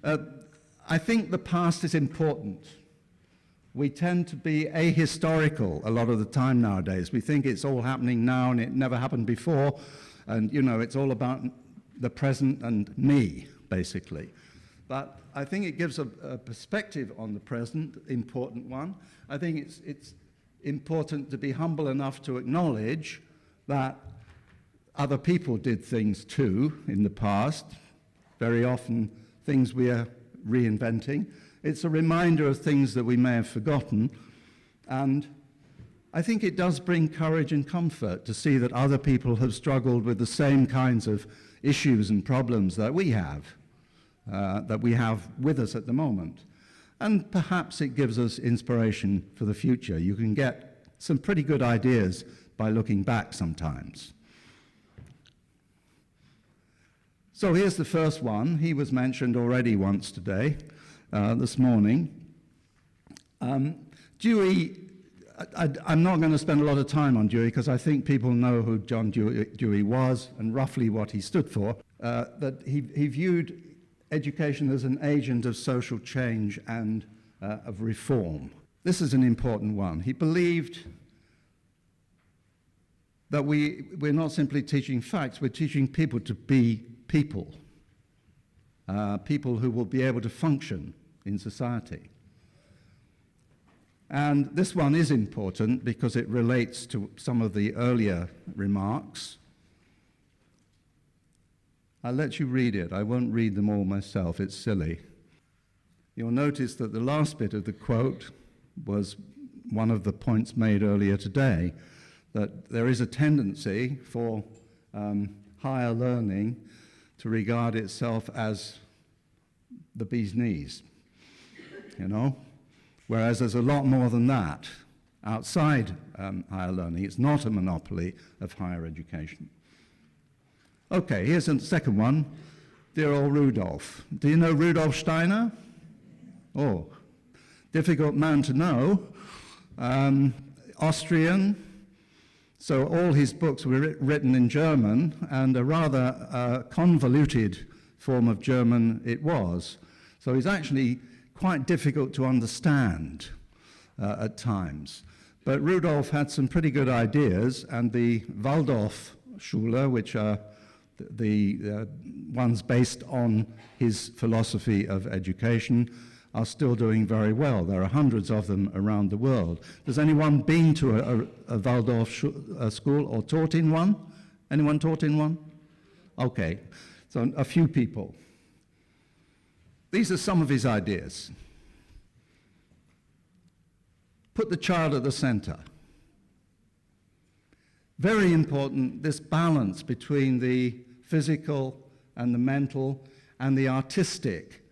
I think the past is important. We tend to be ahistorical a lot of the time nowadays. We think it's all happening now and it never happened before, and you know, it's all about the present and me, basically. But I think it gives a perspective on the present, important one. I think it's important to be humble enough to acknowledge that other people did things too in the past, very often things we are reinventing. It's a reminder of things that we may have forgotten, and I think it does bring courage and comfort to see that other people have struggled with the same kinds of issues and problems that we have with us at the moment. And perhaps it gives us inspiration for the future. You can get some pretty good ideas by looking back sometimes. So here's the first one. He was mentioned already once today, this morning. Dewey, I'm not going to spend a lot of time on Dewey because I think people know who John Dewey was and roughly what he stood for, that he viewed education as an agent of social change and of reform. This is an important one. He believed that we're not simply teaching facts, we're teaching people to be people, people who will be able to function in society. And this one is important because it relates to some of the earlier remarks. I'll let you read it. I won't read them all myself. It's silly. You'll notice that the last bit of the quote was one of the points made earlier today, that there is a tendency for higher learning to regard itself as the bee's knees, you know? Whereas there's a lot more than that outside higher learning. It's not a monopoly of higher education. Okay, here's the second one. Dear old Rudolf. Do you know Rudolf Steiner? Oh, difficult man to know. Austrian. So all his books were written in German, and a rather convoluted form of German it was. So he's actually quite difficult to understand at times. But Rudolf had some pretty good ideas, and the Waldorf Schule, which are the ones based on his philosophy of education, are still doing very well. There are hundreds of them around the world. Has anyone been to a Waldorf school or taught in one? Anyone taught in one? Okay, so a few people. These are some of his ideas. Put the child at the center. Very important, this balance between the physical and the mental and the artistic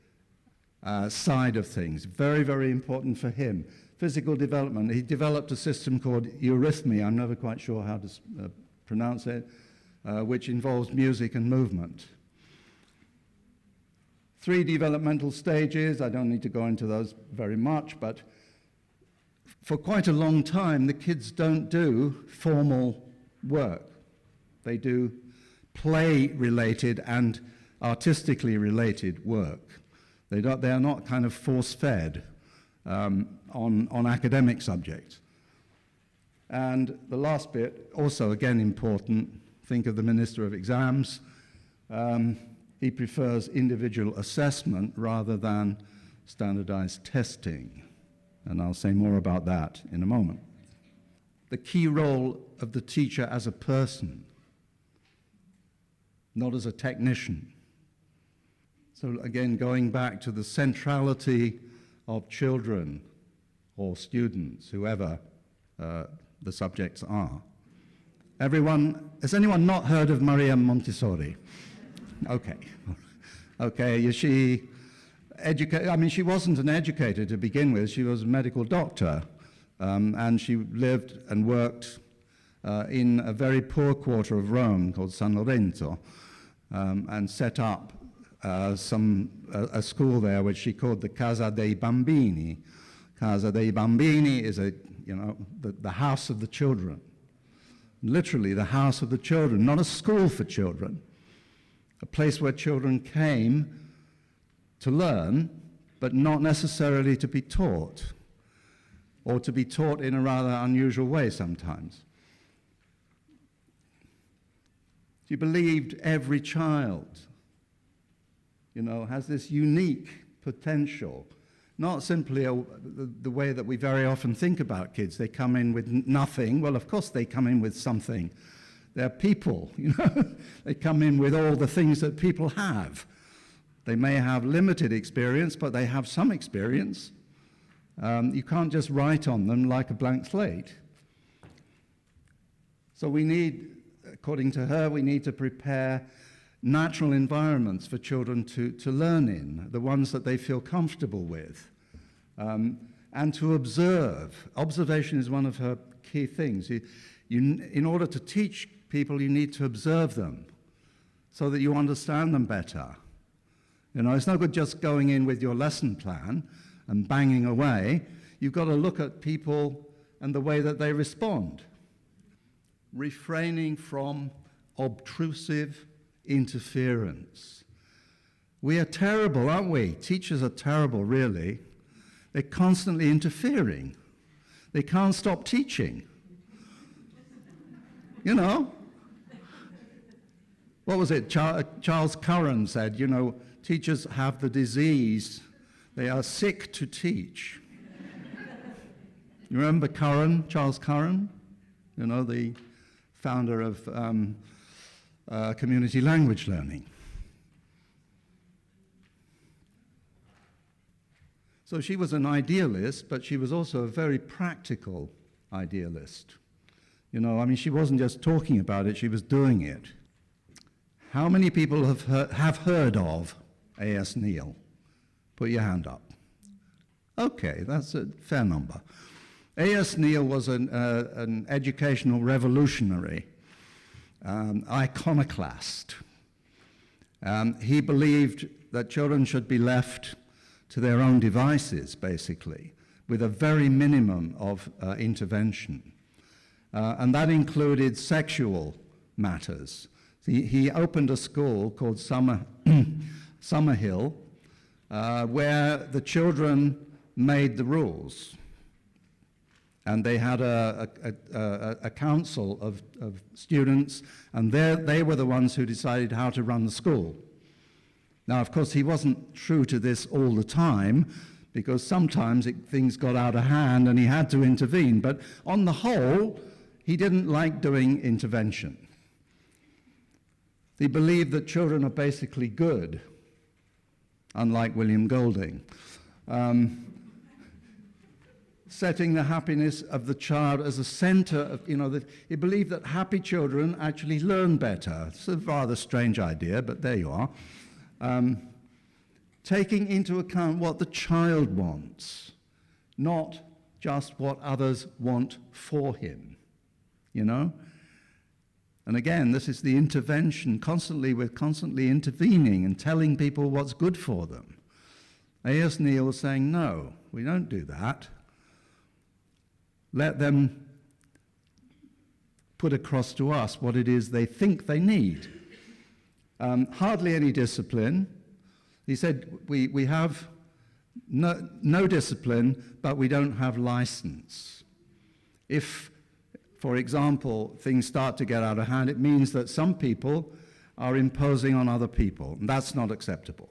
side of things. Very, very important for him. Physical development. He developed a system called eurythmy, I'm never quite sure how to pronounce it, which involves music and movement. 3 developmental stages, I don't need to go into those very much, but for quite a long time, the kids don't do formal work. They do play-related and artistically related work. They are not kind of force-fed on academic subjects. And the last bit, also again important, think of the Minister of Exams. He prefers individual assessment rather than standardized testing. And I'll say more about that in a moment. The key role of the teacher as a person, not as a technician. So again, going back to the centrality of children or students, whoever the subjects are. Has anyone not heard of Maria Montessori? Okay. Okay, she wasn't an educator to begin with. She was a medical doctor, and she lived and worked in a very poor quarter of Rome called San Lorenzo, and set up a school there which she called the Casa dei Bambini. Casa dei Bambini is the house of the children. Literally the house of the children, not a school for children. A place where children came to learn, but not necessarily to be taught, or to be taught in a rather unusual way sometimes. She believed every child, has this unique potential, not simply the way that we very often think about kids. They come in with nothing. Well, of course they come in with something. They're people, They come in with all the things that people have. They may have limited experience, but they have some experience. You can't just write on them like a blank slate. So we need, according to her, we need to prepare natural environments for children to learn in, the ones that they feel comfortable with, and to observe. Observation is one of her key things. In order to teach people, you need to observe them so that you understand them better. It's no good just going in with your lesson plan and banging away. You've got to look at people and the way that they respond. Refraining from obtrusive interference. We are terrible, aren't we? Teachers are terrible, really. They're constantly interfering. They can't stop teaching. What was it? Charles Curran said, teachers have the disease. They are sick to teach. You remember Curran, Charles Curran? The founder of community language learning. So she was an idealist, but she was also a very practical idealist. She wasn't just talking about it, she was doing it. How many people have heard of A.S. Neill? Put your hand up. Okay, that's a fair number. A.S. Neill was an educational revolutionary, iconoclast. He believed that children should be left to their own devices, basically, with a very minimum of intervention. And that included sexual matters. He opened a school called Summerhill, where the children made the rules. And they had a council of students, and they were the ones who decided how to run the school. Now, of course, he wasn't true to this all the time, because sometimes things got out of hand and he had to intervene. But on the whole, he didn't like doing intervention. He believed that children are basically good, unlike William Golding. Setting the happiness of the child as a center of, he believed that happy children actually learn better. It's a rather strange idea, but there you are. Taking into account what the child wants, not just what others want for him, And again, this is the intervention. We're constantly intervening and telling people what's good for them. A.S. Neill was saying, no, we don't do that. Let them put across to us what it is they think they need. Hardly any discipline. He said, we have no discipline, but we don't have license. If, for example, things start to get out of hand, it means that some people are imposing on other people, and that's not acceptable.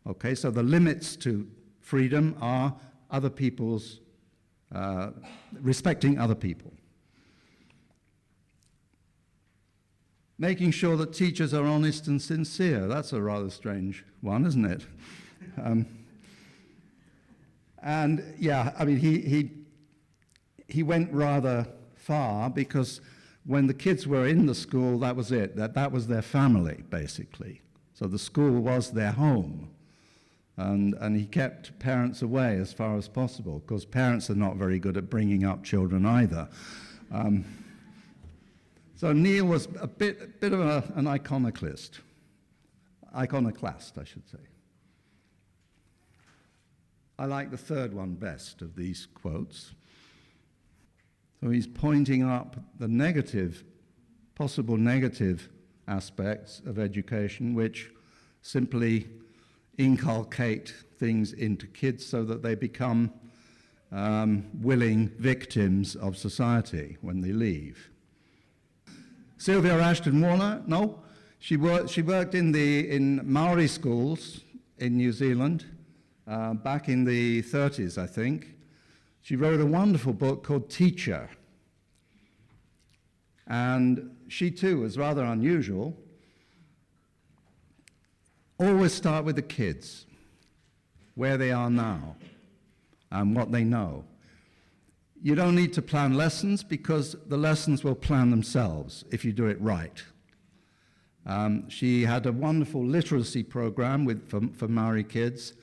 Okay, so the limits to freedom are other people's, respecting other people. Making sure that teachers are honest and sincere. That's a rather strange one, isn't it? And yeah, I mean, he went rather far, because when the kids were in the school, that was it. That was their family, basically. So the school was their home. And he kept parents away as far as possible, because parents are not very good at bringing up children either. So Neill was a bit of an iconoclast, I should say. I like the third one best of these quotes. So he's pointing up the possible negative aspects of education, which simply inculcate things into kids so that they become willing victims of society when they leave. Sylvia Ashton-Warner, no, she worked in Maori schools in New Zealand back in the 30s, I think. She wrote a wonderful book called Teacher. And she too was rather unusual. Always start with the kids, where they are now, and what they know. You don't need to plan lessons because the lessons will plan themselves if you do it right. She had a wonderful literacy program for Maori kids,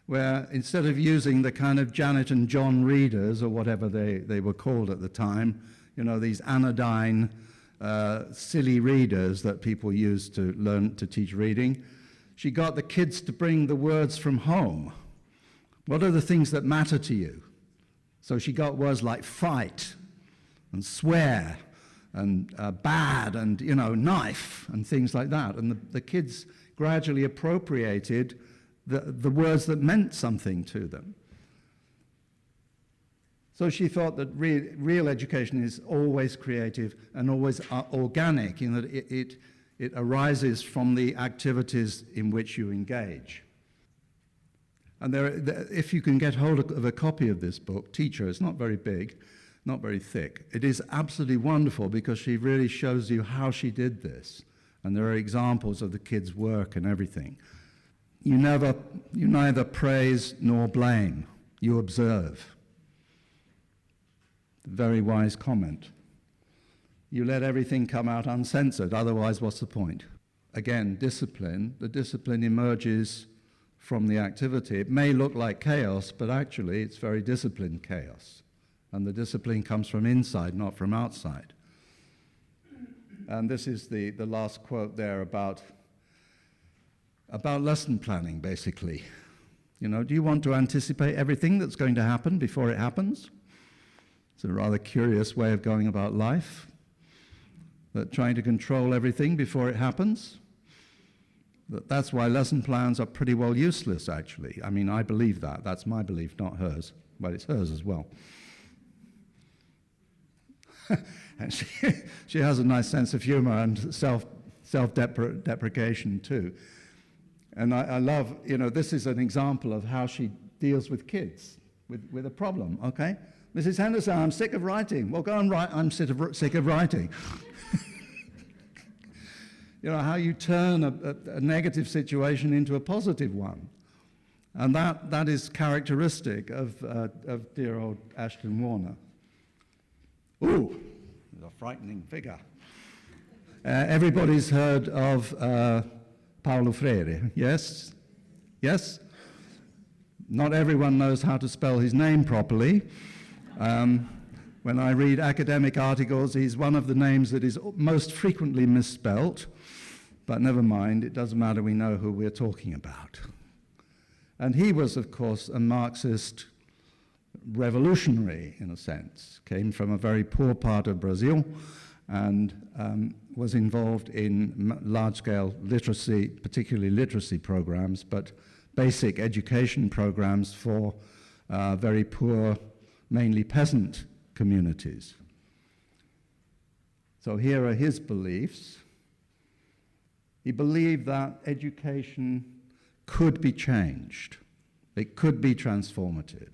where instead of using the kind of Janet and John readers, or whatever they were called at the time, you know, these anodyne, silly readers that people used to learn to teach reading, she got the kids to bring the words from home. What are the things that matter to you? So she got words like fight and swear and bad and, you know, knife and things like that. And the kids gradually appropriated the words that meant something to them. So she thought that real education is always creative and always organic, in that it arises from the activities in which you engage. And if you can get hold of a copy of this book, Teacher, it's not very big, not very thick. It is absolutely wonderful because she really shows you how she did this. And there are examples of the kids' work and everything. You neither praise nor blame, you observe. Very wise comment. You let everything come out uncensored, otherwise what's the point? Again, discipline. The discipline emerges from the activity. It may look like chaos, but actually it's very disciplined chaos. And the discipline comes from inside, not from outside. And this is the last quote there about lesson planning, basically. You know, do you want to anticipate everything that's going to happen before it happens? It's a rather curious way of going about life, that trying to control everything before it happens. That's why lesson plans are pretty well useless, actually. I mean, I believe that. That's my belief, not hers. But it's hers as well. And she has a nice sense of humor and self-deprecation, too. And I love, you know, this is an example of how she deals with kids, with a problem, okay? Mrs. Henderson, I'm sick of writing. Well, go and write, I'm sick of writing. You know, how you turn a negative situation into a positive one. And that is characteristic of dear old Ashton-Warner. Ooh, there's a frightening figure. Everybody's heard of Paulo Freire, yes? Yes? Not everyone knows how to spell his name properly. When I read academic articles, he's one of the names that is most frequently misspelt, but never mind, it doesn't matter, we know who we're talking about. And he was, of course, a Marxist revolutionary, in a sense, came from a very poor part of Brazil, and was involved in large-scale literacy, particularly literacy programs, but basic education programs for very poor, mainly peasant communities. So here are his beliefs. He believed that education could be changed. It could be transformative.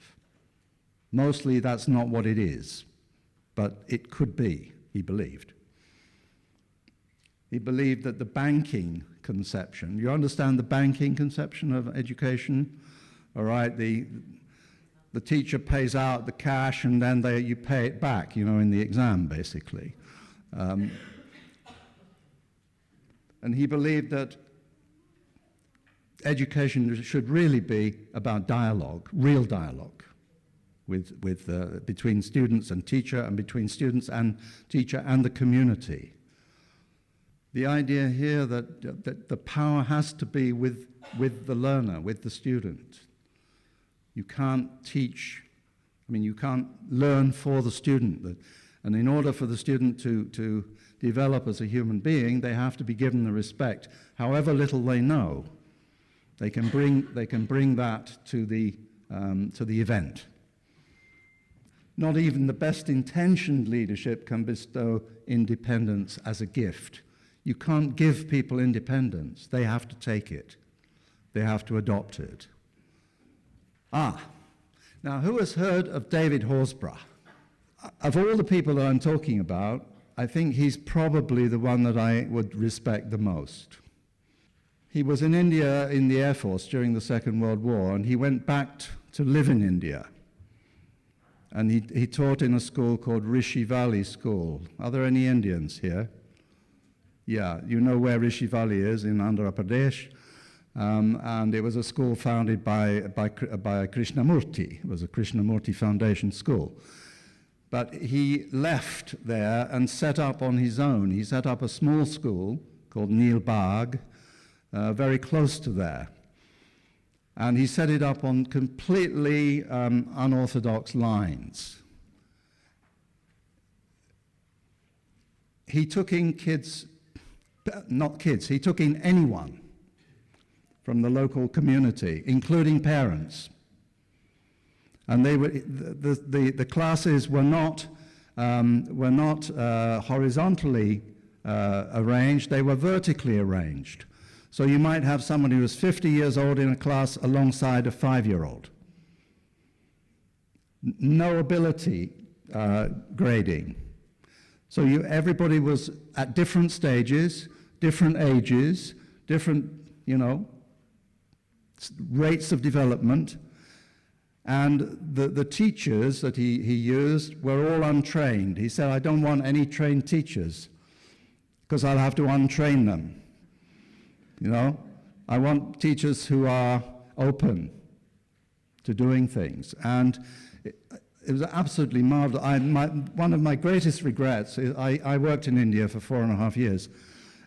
Mostly that's not what it is, but it could be, he believed. He believed that the banking conception, you understand the banking conception of education? All right, the teacher pays out the cash and then you pay it back, you know, in the exam, basically. And he believed that education should really be about dialogue, real dialogue, between students and teacher, and between students and teacher and the community. The idea here that the power has to be with the learner, with the student. You can't teach, you can't learn for the student. And in order for the student to develop as a human being, they have to be given the respect, however little they know. They can bring that to the event. Not even the best intentioned leadership can bestow independence as a gift. You can't give people independence. They have to take it. They have to adopt it. Now who has heard of David Horsburgh? Of all the people that I'm talking about, I think he's probably the one that I would respect the most. He was in India in the Air Force during the Second World War, and he went back to live in India. And he taught in a school called Rishi Valley School. Are there any Indians here? Yeah, you know where Rishi Valley is, in Andhra Pradesh. And it was a school founded by Krishnamurti. It was a Krishnamurti Foundation school. But he left there and set up on his own. He set up a small school called Neill Bagh, very close to there. And he set it up on completely unorthodox lines. He took in he took in anyone from the local community, including parents. And they were, the classes were not horizontally arranged, they were vertically arranged. So you might have someone who was 50 years old in a class alongside a 5-year-old. No ability grading. So everybody was at different stages, different ages, different, rates of development. And the teachers that he used were all untrained. He said, I don't want any trained teachers because I'll have to untrain them. I want teachers who are open to doing things. And it was absolutely marvelous. One of my greatest regrets is I worked in India for 4.5 years,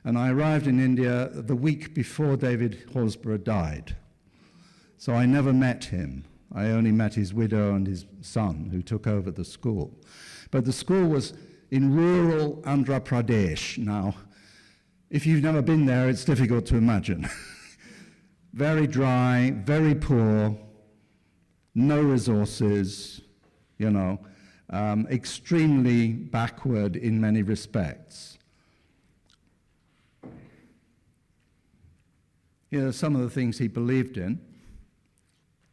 and I arrived in India the week before David Horsburgh died. So I never met him. I only met his widow and his son, who took over the school. But the school was in rural Andhra Pradesh. Now, if you've never been there, it's difficult to imagine. Very dry, very poor, no resources, extremely backward in many respects. Here are some of the things he believed in.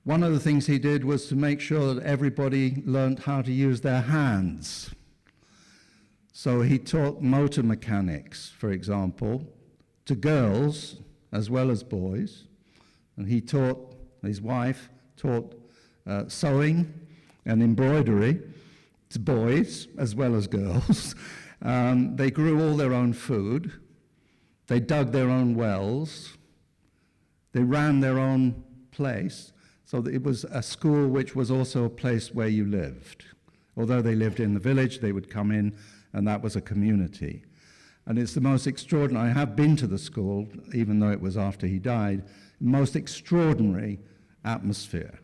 One of the things he did was to make sure that everybody learned how to use their hands. So he taught motor mechanics, for example, to girls as well as boys. And his wife taught sewing and embroidery to boys as well as girls. They grew all their own food. They dug their own wells. They ran their own place. So that it was a school which was also a place where you lived. Although they lived in the village, they would come in, and that was a community. And it's the most extraordinary, I have been to the school, even though it was after he died, most extraordinary atmosphere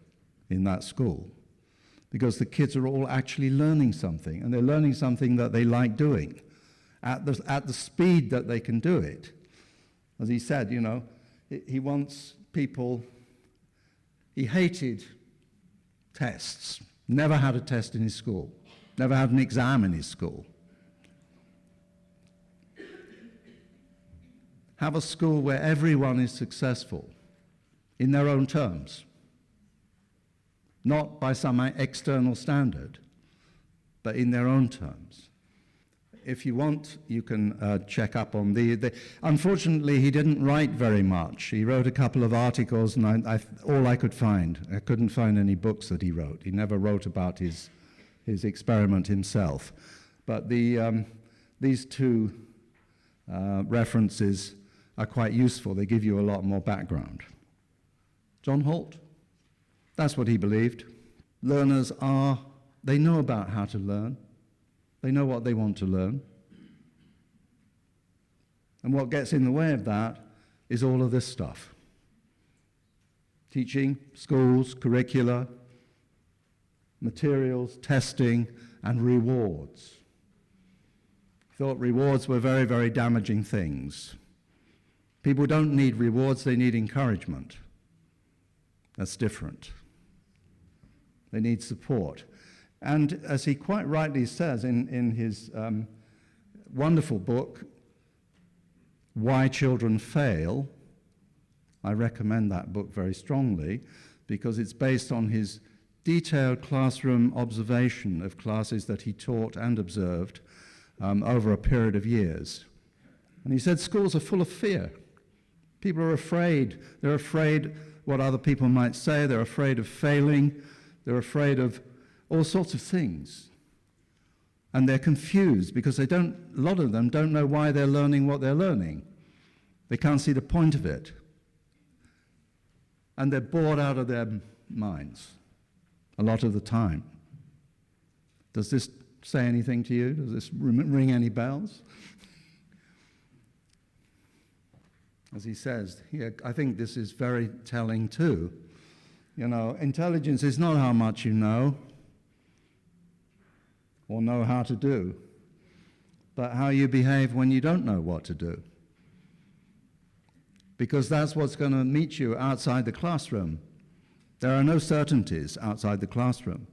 in that school. Because the kids are all actually learning something, and they're learning something that they like doing, at the speed that they can do it. As he said, he wants people. He hated tests, never had a test in his school, never had an exam in his school. Have a school where everyone is successful in their own terms, not by some external standard, but in their own terms. If you want, you can check up on unfortunately, he didn't write very much. He wrote a couple of articles, and all I could find. I couldn't find any books that he wrote. He never wrote about his experiment himself. But these two references are quite useful. They give you a lot more background. John Holt, that's what he believed. Learners they know about how to learn. They know what they want to learn. And what gets in the way of that is all of this stuff. Teaching, schools, curricula, materials, testing, and rewards. Thought rewards were very, very damaging things. People don't need rewards, they need encouragement. That's different. They need support. And as he quite rightly says in his wonderful book, Why Children Fail, I recommend that book very strongly because it's based on his detailed classroom observation of classes that he taught and observed over a period of years. And he said schools are full of fear. People are afraid. They're afraid what other people might say. They're afraid of failing. They're afraid of all sorts of things. And they're confused because a lot of them don't know why they're learning what they're learning. They can't see the point of it. And they're bored out of their minds a lot of the time. Does this say anything to you? Does this ring any bells? As he says, I think this is very telling too. You know, intelligence is not how much you know or know how to do, but how you behave when you don't know what to do. Because that's what's going to meet you outside the classroom. There are no certainties outside the classroom.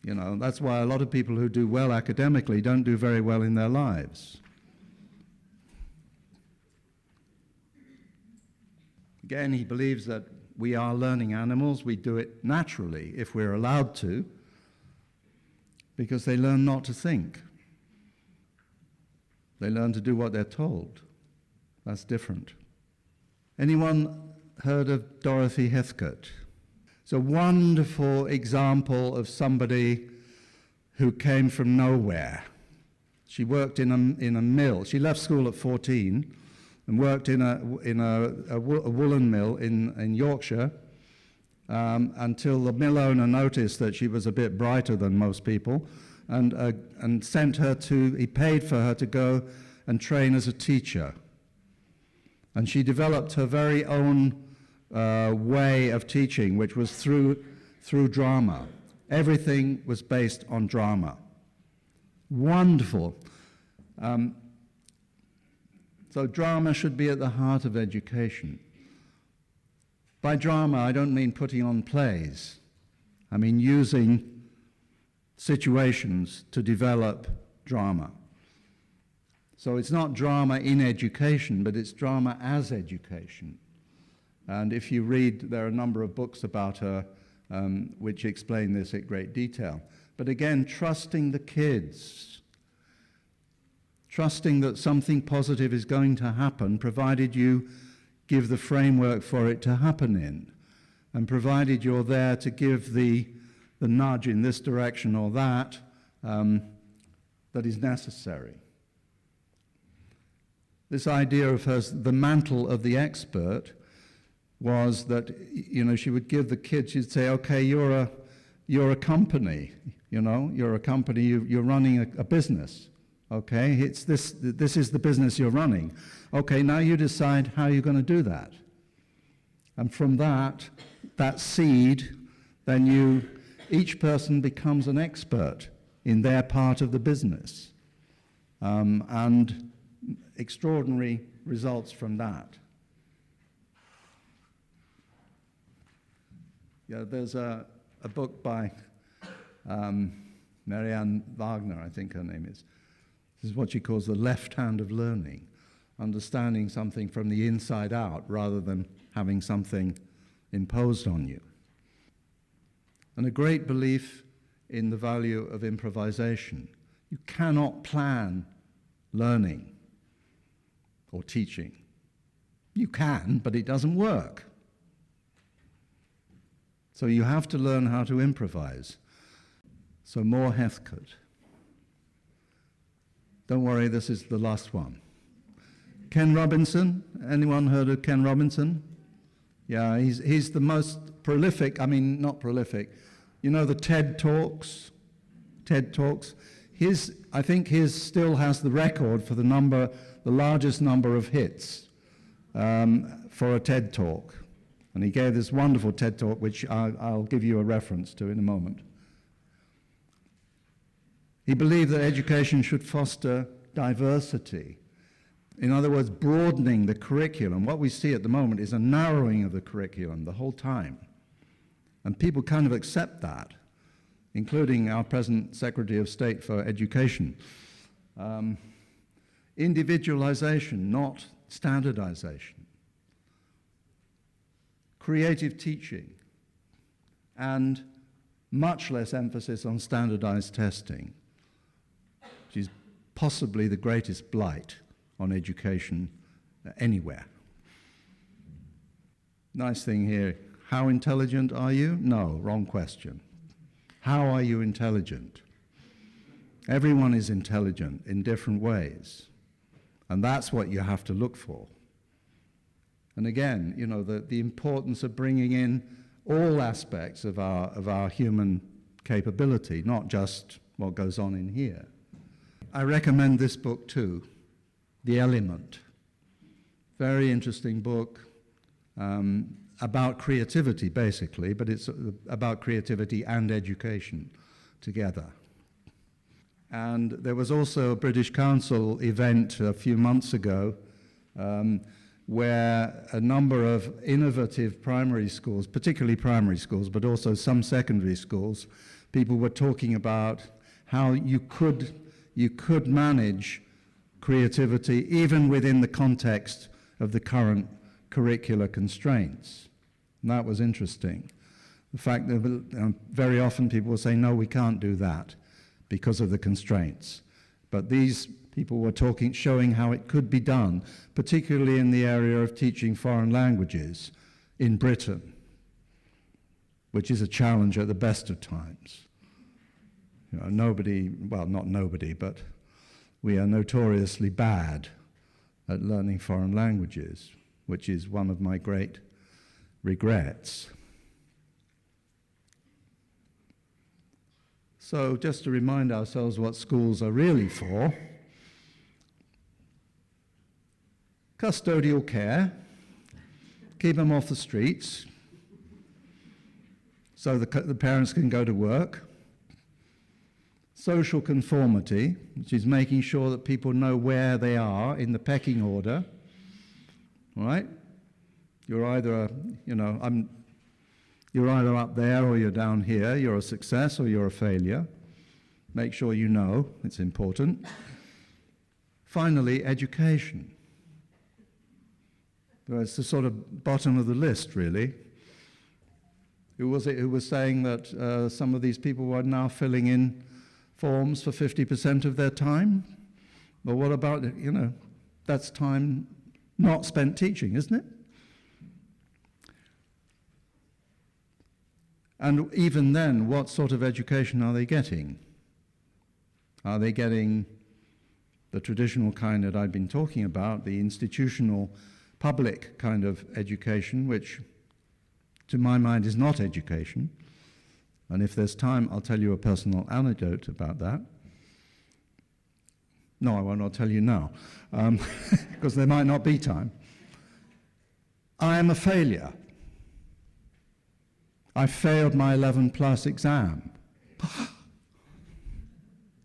You know, that's why a lot of people who do well academically don't do very well in their lives. Again, he believes that we are learning animals. We do it naturally if we're allowed to, because they learn not to think. They learn to do what they're told. That's different. Anyone heard of Dorothy Heathcote? It's a wonderful example of somebody who came from nowhere. She worked in a mill. She left school at 14 and worked in a woolen mill in Yorkshire until the mill owner noticed that she was a bit brighter than most people and sent her he paid for her to go and train as a teacher. And she developed her very own way of teaching, which was through drama. Everything was based on drama. Wonderful. So drama should be at the heart of education. By drama, I don't mean putting on plays. I mean using situations to develop drama. So it's not drama in education, but it's drama as education. And if you read, there are a number of books about her which explain this in great detail. But again, trusting the kids, trusting that something positive is going to happen, provided you give the framework for it to happen in, and provided you're there to give the nudge in this direction or that that is necessary. This idea of hers, the mantle of the expert, was that, you know, she would give the kids, she'd say, okay, you're a company, you know, you're a company, you're running a business, okay, this is the business you're running. Okay, now you decide how you're going to do that. And from that seed, then each person becomes an expert in their part of the business. And extraordinary results from that. Yeah, there's a book by Marianne Wagner, I think her name is. This is what she calls the left hand of learning, understanding something from the inside out rather than having something imposed on you. And a great belief in the value of improvisation. You cannot plan learning or teaching. You can, but it doesn't work. So you have to learn how to improvise. So more Heathcote. Don't worry, this is the last one. Ken Robinson. Anyone heard of Ken Robinson? Yeah, he's the most prolific, not prolific. You know the TED Talks? TED Talks? I think his still has the record for the largest number of hits for a TED Talk. And he gave this wonderful TED Talk, which I'll give you a reference to in a moment. He believed that education should foster diversity. In other words, broadening the curriculum. What we see at the moment is a narrowing of the curriculum the whole time. And people kind of accept that, including our present Secretary of State for Education. Individualization, not standardization. Creative teaching, and much less emphasis on standardized testing, which is possibly the greatest blight on education anywhere. Nice thing here. How intelligent are you? No, wrong question. How are you intelligent? Everyone is intelligent in different ways, and that's what you have to look for. And again, you know, the importance of bringing in all aspects of our human capability, not just what goes on in here. I recommend this book too, The Element. Very interesting book about creativity, basically, but it's about creativity and education together. And there was also a British Council event a few months ago where a number of innovative primary schools, particularly primary schools, but also some secondary schools, people were talking about how you could manage creativity even within the context of the current curricular constraints. And that was interesting. The fact that very often people will say, no, we can't do that because of the constraints. But these people were showing how it could be done, particularly in the area of teaching foreign languages in Britain, which is a challenge at the best of times. You know, nobody, well, not nobody, but we are notoriously bad at learning foreign languages, which is one of my great regrets. So just to remind ourselves what schools are really for: custodial care, keep them off the streets so the parents can go to work. Social conformity, which is making sure that people know where they are in the pecking order. All right? You're either, you're either up there or you're down here. You're a success or you're a failure. Make sure you know, it's important. Finally, education. Well, it's the sort of bottom of the list, really. Who was it who was saying that some of these people were now filling in forms for 50% of their time? Well, what about, that's time not spent teaching, isn't it? And even then, what sort of education are they getting? Are they getting the traditional kind that I've been talking about, the institutional, public kind of education, which, to my mind, is not education? And if there's time, I'll tell you a personal anecdote about that. No, I won't. I'll tell you now, because there might not be time. I am a failure. I failed my 11 plus exam.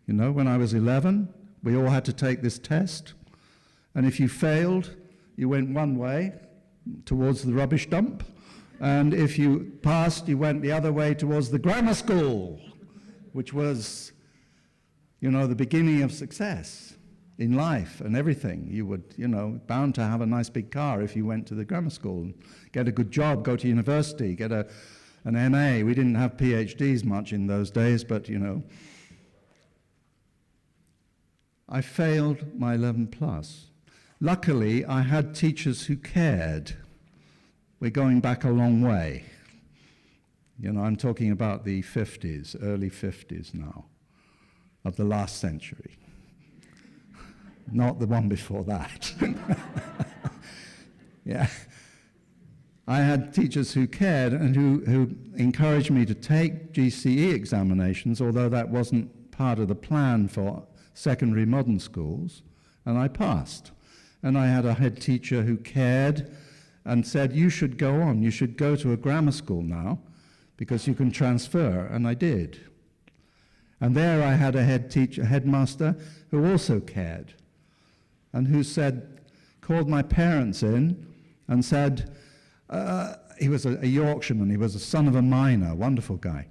When I was 11, we all had to take this test, and if you failed, you went one way towards the rubbish dump, and if you passed, you went the other way towards the grammar school, which was, the beginning of success in life and everything. You would, bound to have a nice big car if you went to the grammar school, and get a good job, go to university, get an MA. We didn't have PhDs much in those days, but, I failed my 11 plus. Luckily, I had teachers who cared. We're going back a long way. I'm talking about the 50s, early 50s now, of the last century. Not the one before that. Yeah. I had teachers who cared and who encouraged me to take GCE examinations, although that wasn't part of the plan for secondary modern schools, and I passed. And I had a head teacher who cared and said, you should go on, you should go to a grammar school now, because you can transfer, and I did. And there I had a headmaster who also cared, and who said, called my parents in and said, he was a Yorkshireman, he was a son of a miner, wonderful guy.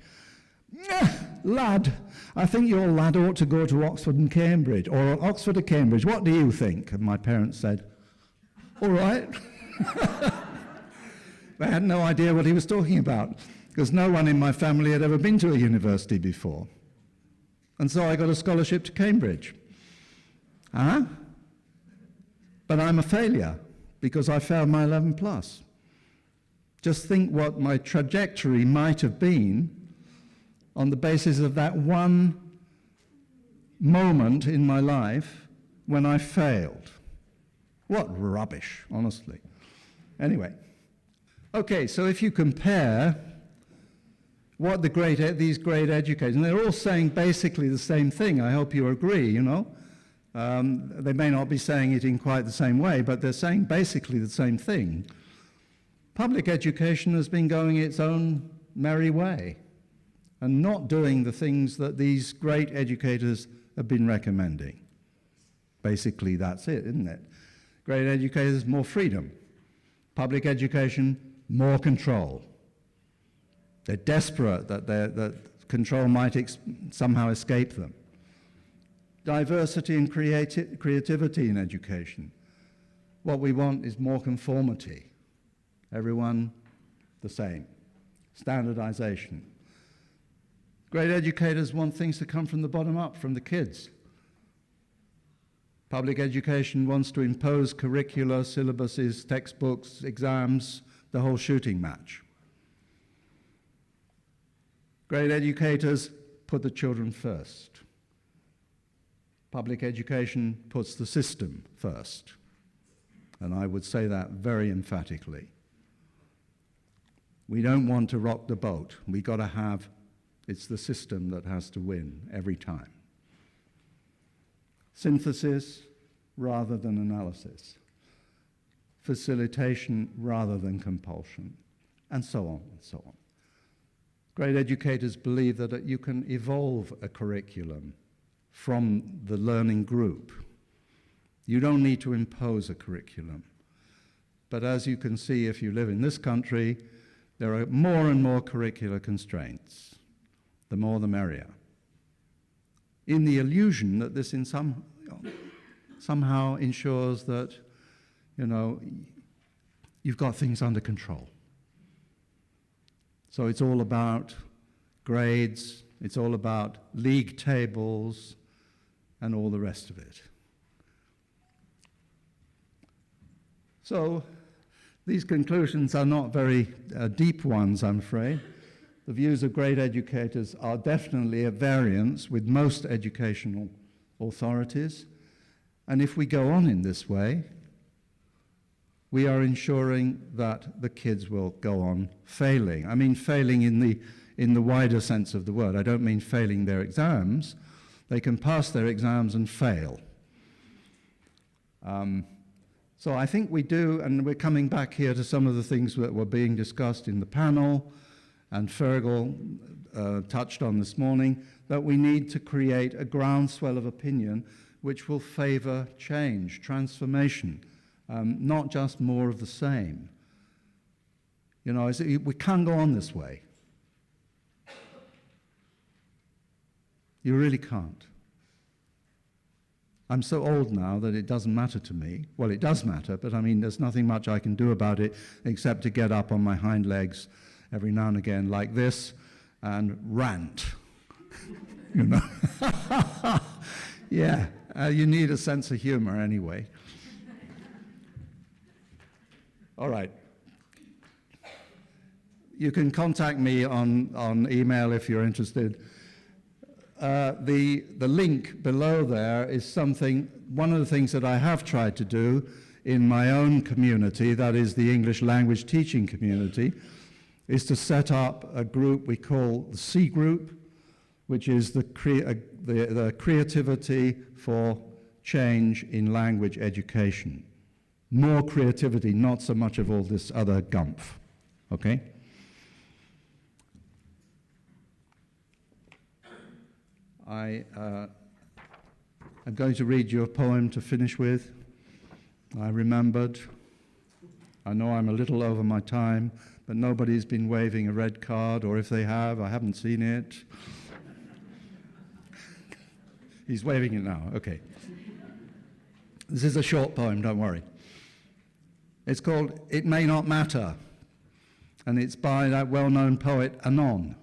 Lad, I think your lad ought to go to Oxford and Cambridge, or Oxford or Cambridge, what do you think? And my parents said, all right. They had no idea what he was talking about, because no one in my family had ever been to a university before. And so I got a scholarship to Cambridge. But I'm a failure, because I failed my 11 plus. Just think what my trajectory might have been on the basis of that one moment in my life when I failed. What rubbish, honestly. Anyway. Okay, so if you compare what these great educators, and they're all saying basically the same thing, I hope you agree, you know. They may not be saying it in quite the same way, but they're saying basically the same thing. Public education has been going its own merry way and not doing the things that these great educators have been recommending. Basically, that's it, isn't it? Great educators, more freedom. Public education, more control. They're desperate that control might somehow escape them. Diversity and creativity in education. What we want is more conformity. Everyone the same. Standardization. Great educators want things to come from the bottom up, from the kids. Public education wants to impose curricula, syllabuses, textbooks, exams, the whole shooting match. Great educators put the children first. Public education puts the system first. And I would say that very emphatically. We don't want to rock the boat. We've got to have, it's the system that has to win every time. Synthesis rather than analysis. Facilitation rather than compulsion. And so on and so on. Great educators believe that you can evolve a curriculum from the learning group. You don't need to impose a curriculum. But as you can see, if you live in this country, there are more and more curricular constraints. The more the merrier. In the illusion that this somehow ensures that, you know, you've got things under control. So it's all about grades, it's all about league tables, and all the rest of it. So these conclusions are not very deep ones, I'm afraid. The views of great educators are definitely at variance with most educational authorities. And if we go on in this way, we are ensuring that the kids will go on failing. I mean failing in the wider sense of the word. I don't mean failing their exams. They can pass their exams and fail. So I think we do, and we're coming back here to some of the things that were being discussed in the panel, and Fergal touched on this morning, that we need to create a groundswell of opinion which will favor change, transformation, not just more of the same. You know, we can't go on this way. You really can't. I'm so old now that it doesn't matter to me. Well, it does matter, but I mean, there's nothing much I can do about it except to get up on my hind legs every now and again like this and rant. You know? Yeah, you need a sense of humor anyway. All right. You can contact me on email if you're interested. The link below there is one of the things that I have tried to do in my own community, that is the English language teaching community, is to set up a group we call the C group, which is the creativity for change in language education. More creativity, not so much of all this other gumph, okay? I'm going to read you a poem to finish with. I remembered. I know I'm a little over my time, but nobody's been waving a red card, or if they have, I haven't seen it. He's waving it now, okay. This is a short poem, don't worry. It's called It May Not Matter, and it's by that well-known poet Anon.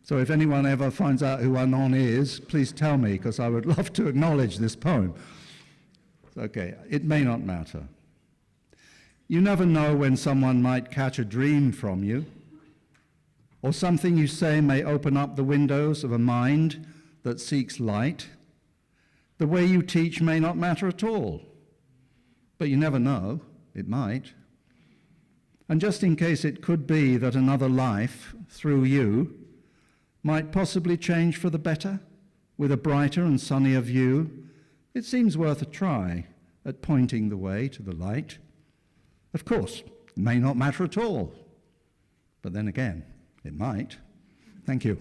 So if anyone ever finds out who Anon is, please tell me, because I would love to acknowledge this poem. Okay, it may not matter. You never know when someone might catch a dream from you, or something you say may open up the windows of a mind that seeks light. The way you teach may not matter at all, but you never know, it might. And just in case it could be that another life, through you, might possibly change for the better, with a brighter and sunnier view, it seems worth a try at pointing the way to the light. Of course, it may not matter at all, but then again, it might. Thank you.